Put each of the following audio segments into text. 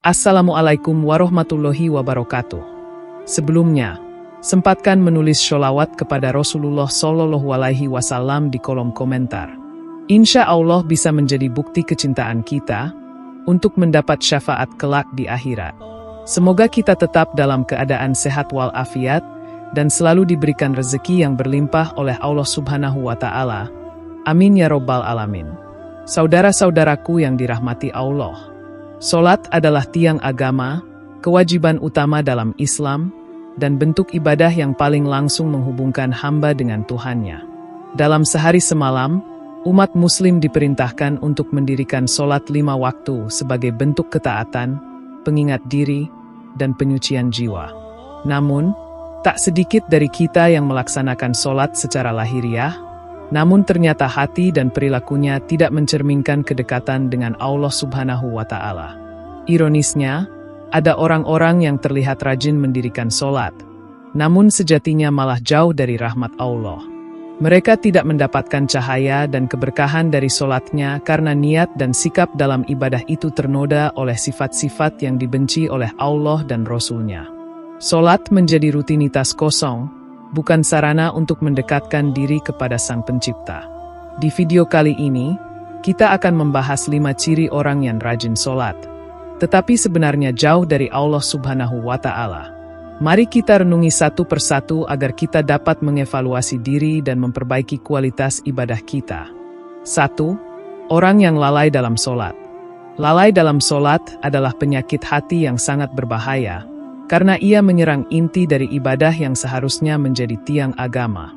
Assalamualaikum warahmatullahi wabarakatuh. Sebelumnya, sempatkan menulis sholawat kepada Rasulullah Shallallahu Alaihi Wasallam di kolom komentar. Insya Allah bisa menjadi bukti kecintaan kita untuk mendapat syafaat kelak di akhirat. Semoga kita tetap dalam keadaan sehat walafiat dan selalu diberikan rezeki yang berlimpah oleh Allah Subhanahu wa Ta'ala. Amin ya Rabbal Alamin. Saudara-saudaraku yang dirahmati Allah, salat adalah tiang agama, kewajiban utama dalam Islam, dan bentuk ibadah yang paling langsung menghubungkan hamba dengan Tuhannya. Dalam sehari semalam, umat muslim diperintahkan untuk mendirikan salat 5 waktu sebagai bentuk ketaatan, pengingat diri, dan penyucian jiwa. Namun, tak sedikit dari kita yang melaksanakan salat secara lahiriah, namun ternyata hati dan perilakunya tidak mencerminkan kedekatan dengan Allah Subhanahu wa Ta'ala. Ironisnya, ada orang-orang yang terlihat rajin mendirikan salat, namun sejatinya malah jauh dari rahmat Allah. Mereka tidak mendapatkan cahaya dan keberkahan dari salatnya karena niat dan sikap dalam ibadah itu ternoda oleh sifat-sifat yang dibenci oleh Allah dan Rasul-Nya. Salat menjadi rutinitas kosong, bukan sarana untuk mendekatkan diri kepada Sang Pencipta. Di video kali ini, kita akan membahas 5 ciri orang yang rajin salat, tetapi sebenarnya jauh dari Allah Subhanahu wa Ta'ala. Mari kita renungi satu persatu agar kita dapat mengevaluasi diri dan memperbaiki kualitas ibadah kita. 1. Orang yang lalai dalam salat. Lalai dalam salat adalah penyakit hati yang sangat berbahaya, karena ia menyerang inti dari ibadah yang seharusnya menjadi tiang agama.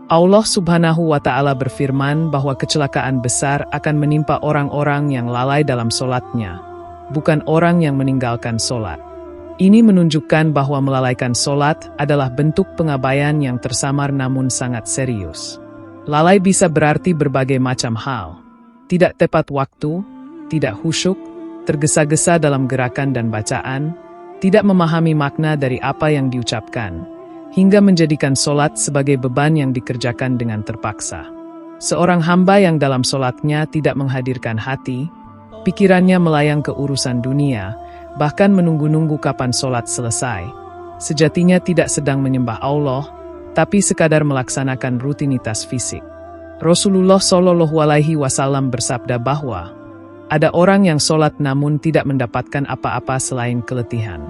Allah Subhanahu wa Ta'ala berfirman bahwa kecelakaan besar akan menimpa orang-orang yang lalai dalam salatnya, bukan orang yang meninggalkan salat. Ini menunjukkan bahwa melalaikan salat adalah bentuk pengabaian yang tersamar namun sangat serius. Lalai bisa berarti berbagai macam hal. Tidak tepat waktu, tidak khusyuk, tergesa-gesa dalam gerakan dan bacaan, tidak memahami makna dari apa yang diucapkan, hingga menjadikan salat sebagai beban yang dikerjakan dengan terpaksa. Seorang hamba yang dalam salatnya tidak menghadirkan hati, pikirannya melayang ke urusan dunia, bahkan menunggu-nunggu kapan salat selesai, sejatinya tidak sedang menyembah Allah, tapi sekadar melaksanakan rutinitas fisik. Rasulullah Shallallahu Alaihi Wasallam bersabda bahwa ada orang yang salat namun tidak mendapatkan apa-apa selain keletihan.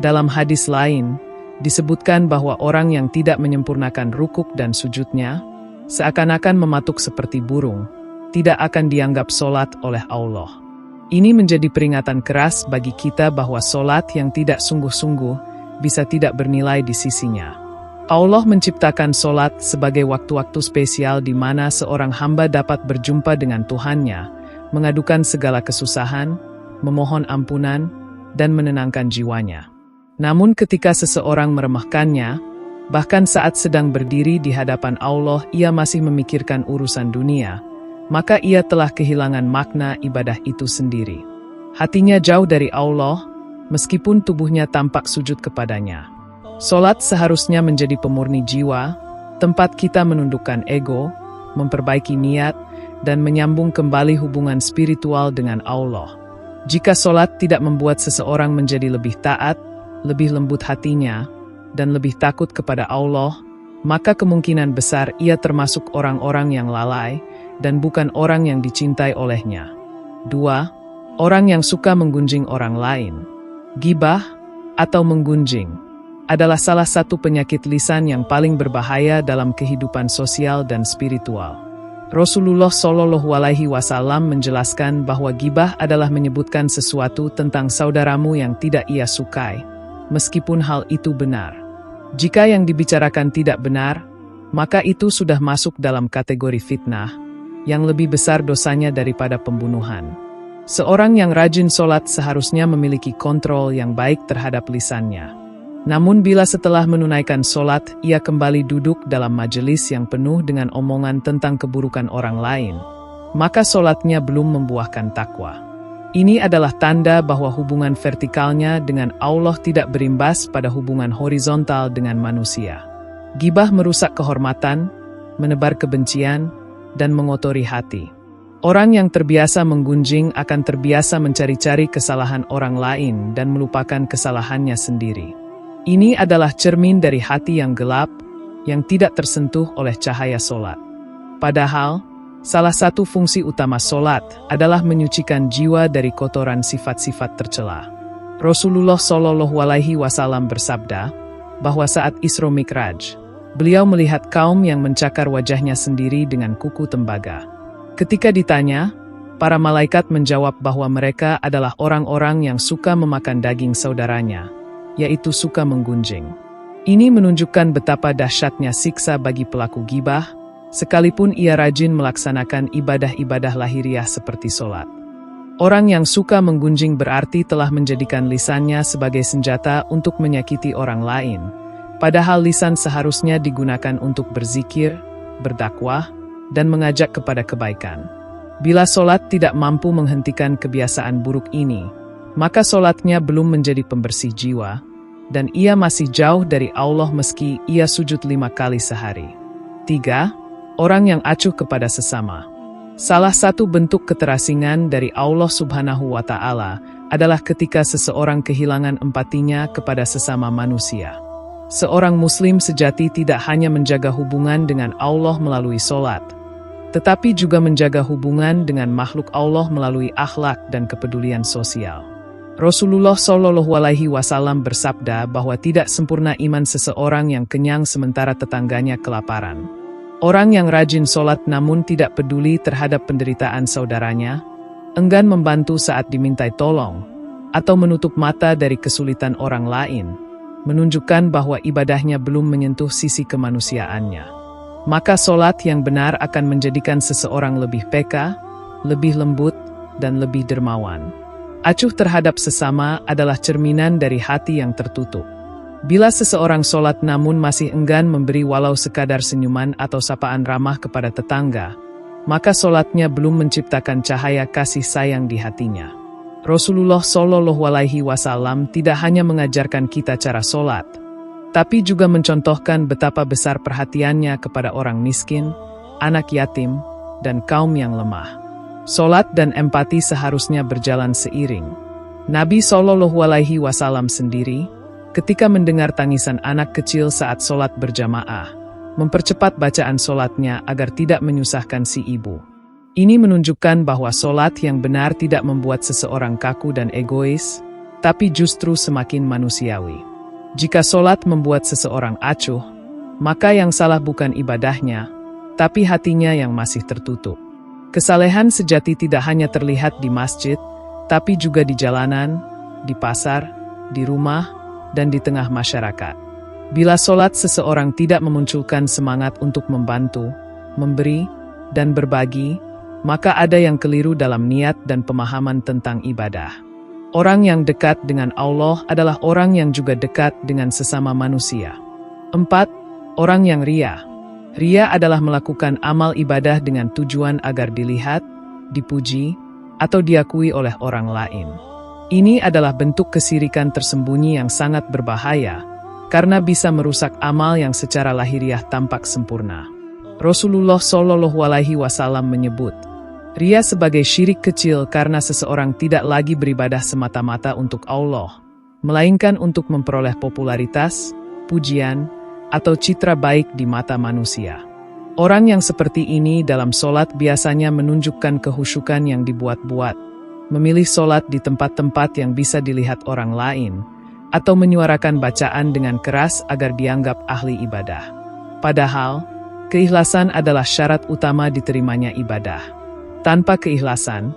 Dalam hadis lain, disebutkan bahwa orang yang tidak menyempurnakan rukuk dan sujudnya, seakan-akan mematuk seperti burung, tidak akan dianggap salat oleh Allah. Ini menjadi peringatan keras bagi kita bahwa salat yang tidak sungguh-sungguh bisa tidak bernilai di sisinya. Allah menciptakan salat sebagai waktu-waktu spesial di mana seorang hamba dapat berjumpa dengan Tuhannya, mengadukan segala kesusahan, memohon ampunan, dan menenangkan jiwanya. Namun ketika seseorang meremehkannya, bahkan saat sedang berdiri di hadapan Allah ia masih memikirkan urusan dunia, maka ia telah kehilangan makna ibadah itu sendiri. Hatinya jauh dari Allah, meskipun tubuhnya tampak sujud kepadanya. Salat seharusnya menjadi pemurni jiwa, tempat kita menundukkan ego, memperbaiki niat, dan menyambung kembali hubungan spiritual dengan Allah. Jika salat tidak membuat seseorang menjadi lebih taat, lebih lembut hatinya, dan lebih takut kepada Allah, maka kemungkinan besar ia termasuk orang-orang yang lalai, dan bukan orang yang dicintai olehnya. 2. Orang yang suka menggunjing orang lain. Ghibah, atau menggunjing, adalah salah satu penyakit lisan yang paling berbahaya dalam kehidupan sosial dan spiritual. Rasulullah Shallallahu Alaihi Wasallam menjelaskan bahwa ghibah adalah menyebutkan sesuatu tentang saudaramu yang tidak ia sukai, meskipun hal itu benar. Jika yang dibicarakan tidak benar, maka itu sudah masuk dalam kategori fitnah, yang lebih besar dosanya daripada pembunuhan. Seorang yang rajin salat seharusnya memiliki kontrol yang baik terhadap lisannya. Namun bila setelah menunaikan salat, ia kembali duduk dalam majelis yang penuh dengan omongan tentang keburukan orang lain, maka salatnya belum membuahkan takwa. Ini adalah tanda bahwa hubungan vertikalnya dengan Allah tidak berimbas pada hubungan horizontal dengan manusia. Ghibah merusak kehormatan, menebar kebencian, dan mengotori hati. Orang yang terbiasa menggunjing akan terbiasa mencari-cari kesalahan orang lain dan melupakan kesalahannya sendiri. Ini adalah cermin dari hati yang gelap, yang tidak tersentuh oleh cahaya solat. Padahal, salah satu fungsi utama solat adalah menyucikan jiwa dari kotoran sifat-sifat tercela. Rasulullah Shallallahu Alaihi Wasallam bersabda bahwa saat Isra Mi'raj, beliau melihat kaum yang mencakar wajahnya sendiri dengan kuku tembaga. Ketika ditanya, para malaikat menjawab bahwa mereka adalah orang-orang yang suka memakan daging saudaranya, yaitu suka menggunjing. Ini menunjukkan betapa dahsyatnya siksa bagi pelaku ghibah, sekalipun ia rajin melaksanakan ibadah-ibadah lahiriah seperti sholat. Orang yang suka menggunjing berarti telah menjadikan lisannya sebagai senjata untuk menyakiti orang lain, padahal lisan seharusnya digunakan untuk berzikir, berdakwah, dan mengajak kepada kebaikan. Bila solat tidak mampu menghentikan kebiasaan buruk ini, maka solatnya belum menjadi pembersih jiwa, dan ia masih jauh dari Allah meski ia sujud 5 kali sehari. 3. Orang yang acuh kepada sesama. Salah satu bentuk keterasingan dari Allah Subhanahu wa Ta'ala adalah ketika seseorang kehilangan empatinya kepada sesama manusia. Seorang Muslim sejati tidak hanya menjaga hubungan dengan Allah melalui solat, tetapi juga menjaga hubungan dengan makhluk Allah melalui akhlak dan kepedulian sosial. Rasulullah Shallallahu Alaihi Wasallam bersabda bahwa tidak sempurna iman seseorang yang kenyang sementara tetangganya kelaparan. Orang yang rajin solat namun tidak peduli terhadap penderitaan saudaranya, enggan membantu saat dimintai tolong, atau menutup mata dari kesulitan orang lain, menunjukkan bahwa ibadahnya belum menyentuh sisi kemanusiaannya. Maka solat yang benar akan menjadikan seseorang lebih peka, lebih lembut, dan lebih dermawan. Acuh terhadap sesama adalah cerminan dari hati yang tertutup. Bila seseorang solat namun masih enggan memberi walau sekadar senyuman atau sapaan ramah kepada tetangga, maka solatnya belum menciptakan cahaya kasih sayang di hatinya. Rasulullah Shallallahu Alaihi Wasallam tidak hanya mengajarkan kita cara solat, tapi juga mencontohkan betapa besar perhatiannya kepada orang miskin, anak yatim, dan kaum yang lemah. Solat dan empati seharusnya berjalan seiring. Nabi Shallallahu Alaihi Wasallam sendiri, ketika mendengar tangisan anak kecil saat solat berjamaah, mempercepat bacaan solatnya agar tidak menyusahkan si ibu. Ini menunjukkan bahwa solat yang benar tidak membuat seseorang kaku dan egois, tapi justru semakin manusiawi. Jika solat membuat seseorang acuh, maka yang salah bukan ibadahnya, tapi hatinya yang masih tertutup. Kesalehan sejati tidak hanya terlihat di masjid, tapi juga di jalanan, di pasar, di rumah, dan di tengah masyarakat. Bila solat seseorang tidak memunculkan semangat untuk membantu, memberi, dan berbagi, maka ada yang keliru dalam niat dan pemahaman tentang ibadah. Orang yang dekat dengan Allah adalah orang yang juga dekat dengan sesama manusia. 4. Orang yang ria. Ria adalah melakukan amal ibadah dengan tujuan agar dilihat, dipuji, atau diakui oleh orang lain. Ini adalah bentuk kesirikan tersembunyi yang sangat berbahaya, karena bisa merusak amal yang secara lahiriah tampak sempurna. Rasulullah Shallallahu Alaihi Wasallam menyebut ria sebagai syirik kecil karena seseorang tidak lagi beribadah semata-mata untuk Allah, melainkan untuk memperoleh popularitas, pujian, atau citra baik di mata manusia. Orang yang seperti ini dalam solat biasanya menunjukkan kehusyukan yang dibuat-buat, memilih solat di tempat-tempat yang bisa dilihat orang lain, atau menyuarakan bacaan dengan keras agar dianggap ahli ibadah. Padahal, keikhlasan adalah syarat utama diterimanya ibadah. Tanpa keikhlasan,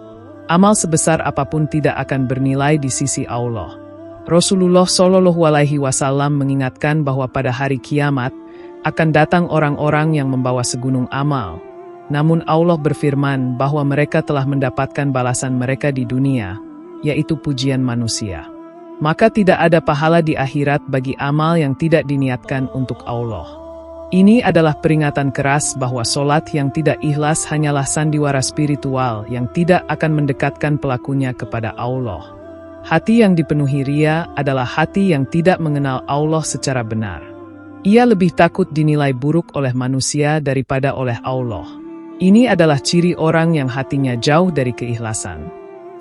amal sebesar apapun tidak akan bernilai di sisi Allah. Rasulullah Shallallahu Alaihi Wasallam mengingatkan bahwa pada hari kiamat akan datang orang-orang yang membawa segunung amal. Namun Allah berfirman bahwa mereka telah mendapatkan balasan mereka di dunia, yaitu pujian manusia. Maka tidak ada pahala di akhirat bagi amal yang tidak diniatkan untuk Allah. Ini adalah peringatan keras bahwa solat yang tidak ikhlas hanyalah sandiwara spiritual yang tidak akan mendekatkan pelakunya kepada Allah. Hati yang dipenuhi ria adalah hati yang tidak mengenal Allah secara benar. Ia lebih takut dinilai buruk oleh manusia daripada oleh Allah. Ini adalah ciri orang yang hatinya jauh dari keikhlasan.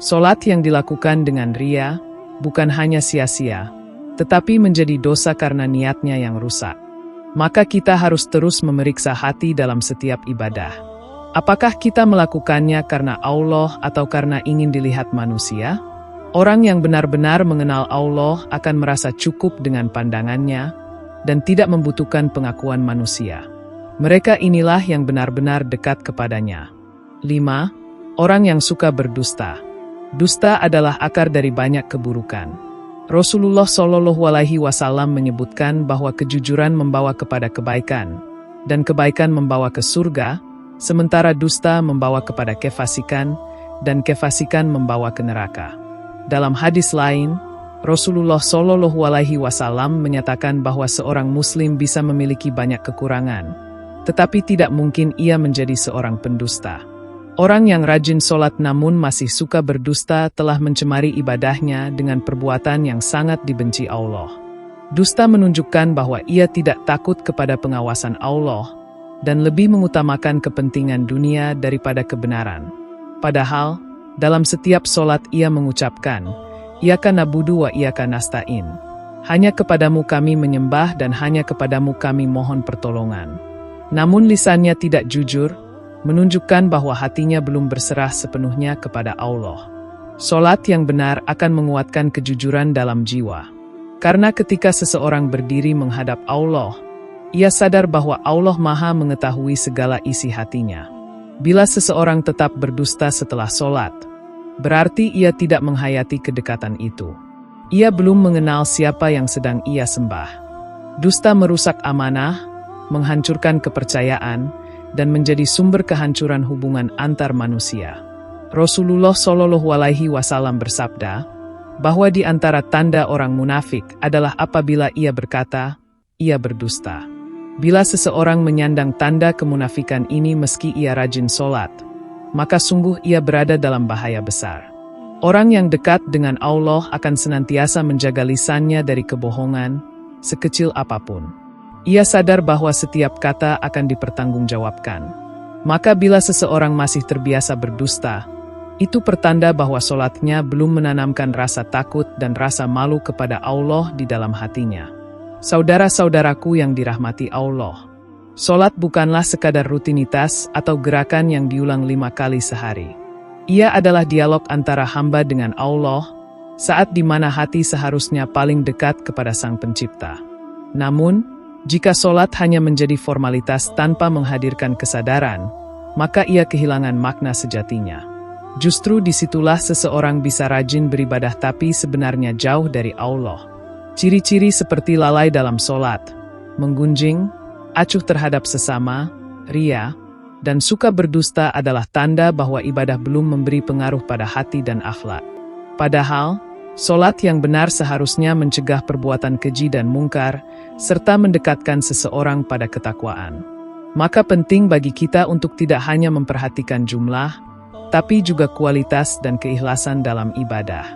Solat yang dilakukan dengan ria, bukan hanya sia-sia, tetapi menjadi dosa karena niatnya yang rusak. Maka kita harus terus memeriksa hati dalam setiap ibadah. Apakah kita melakukannya karena Allah atau karena ingin dilihat manusia? Orang yang benar-benar mengenal Allah akan merasa cukup dengan pandangannya dan tidak membutuhkan pengakuan manusia. Mereka inilah yang benar-benar dekat kepadanya. 5. Orang yang suka berdusta. Dusta adalah akar dari banyak keburukan. Rasulullah SAW menyebutkan bahwa kejujuran membawa kepada kebaikan, dan kebaikan membawa ke surga, sementara dusta membawa kepada kefasikan, dan kefasikan membawa ke neraka. Dalam hadis lain, Rasulullah SAW menyatakan bahwa seorang muslim bisa memiliki banyak kekurangan, tetapi tidak mungkin ia menjadi seorang pendusta. Orang yang rajin sholat namun masih suka berdusta telah mencemari ibadahnya dengan perbuatan yang sangat dibenci Allah. Dusta menunjukkan bahwa ia tidak takut kepada pengawasan Allah dan lebih mengutamakan kepentingan dunia daripada kebenaran. Padahal, dalam setiap sholat ia mengucapkan, Iyyaka na'budu wa iyyaka nasta'in. Hanya kepadamu kami menyembah dan hanya kepadamu kami mohon pertolongan. Namun lisannya tidak jujur, menunjukkan bahwa hatinya belum berserah sepenuhnya kepada Allah. Solat yang benar akan menguatkan kejujuran dalam jiwa. Karena ketika seseorang berdiri menghadap Allah, ia sadar bahwa Allah Maha mengetahui segala isi hatinya. Bila seseorang tetap berdusta setelah solat, berarti ia tidak menghayati kedekatan itu. Ia belum mengenal siapa yang sedang ia sembah. Dusta merusak amanah, menghancurkan kepercayaan, dan menjadi sumber kehancuran hubungan antar manusia. Rasulullah SAW bersabda bahwa di antara tanda orang munafik adalah apabila ia berkata, ia berdusta. Bila seseorang menyandang tanda kemunafikan ini meski ia rajin sholat, maka sungguh ia berada dalam bahaya besar. Orang yang dekat dengan Allah akan senantiasa menjaga lisannya dari kebohongan, sekecil apapun. Ia sadar bahwa setiap kata akan dipertanggungjawabkan. Maka bila seseorang masih terbiasa berdusta, itu pertanda bahwa solatnya belum menanamkan rasa takut dan rasa malu kepada Allah di dalam hatinya. Saudara-saudaraku yang dirahmati Allah, solat bukanlah sekadar rutinitas atau gerakan yang diulang 5 kali sehari. Ia adalah dialog antara hamba dengan Allah, saat di mana hati seharusnya paling dekat kepada Sang Pencipta. Namun, jika solat hanya menjadi formalitas tanpa menghadirkan kesadaran, maka ia kehilangan makna sejatinya. Justru disitulah seseorang bisa rajin beribadah tapi sebenarnya jauh dari Allah. Ciri-ciri seperti lalai dalam solat, menggunjing, acuh terhadap sesama, ria, dan suka berdusta adalah tanda bahwa ibadah belum memberi pengaruh pada hati dan akhlak. Padahal, solat yang benar seharusnya mencegah perbuatan keji dan mungkar, serta mendekatkan seseorang pada ketakwaan. Maka penting bagi kita untuk tidak hanya memperhatikan jumlah, tapi juga kualitas dan keikhlasan dalam ibadah.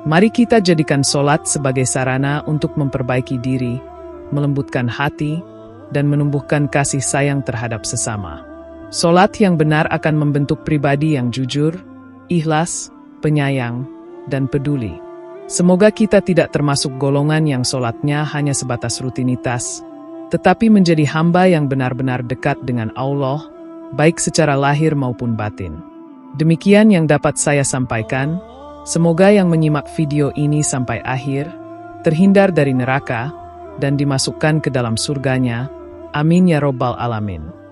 Mari kita jadikan solat sebagai sarana untuk memperbaiki diri, melembutkan hati, dan menumbuhkan kasih sayang terhadap sesama. Solat yang benar akan membentuk pribadi yang jujur, ikhlas, penyayang, dan peduli. Semoga kita tidak termasuk golongan yang solatnya hanya sebatas rutinitas, tetapi menjadi hamba yang benar-benar dekat dengan Allah, baik secara lahir maupun batin. Demikian yang dapat saya sampaikan, semoga yang menyimak video ini sampai akhir, terhindar dari neraka, dan dimasukkan ke dalam surganya. Amin ya Rabbal Alamin.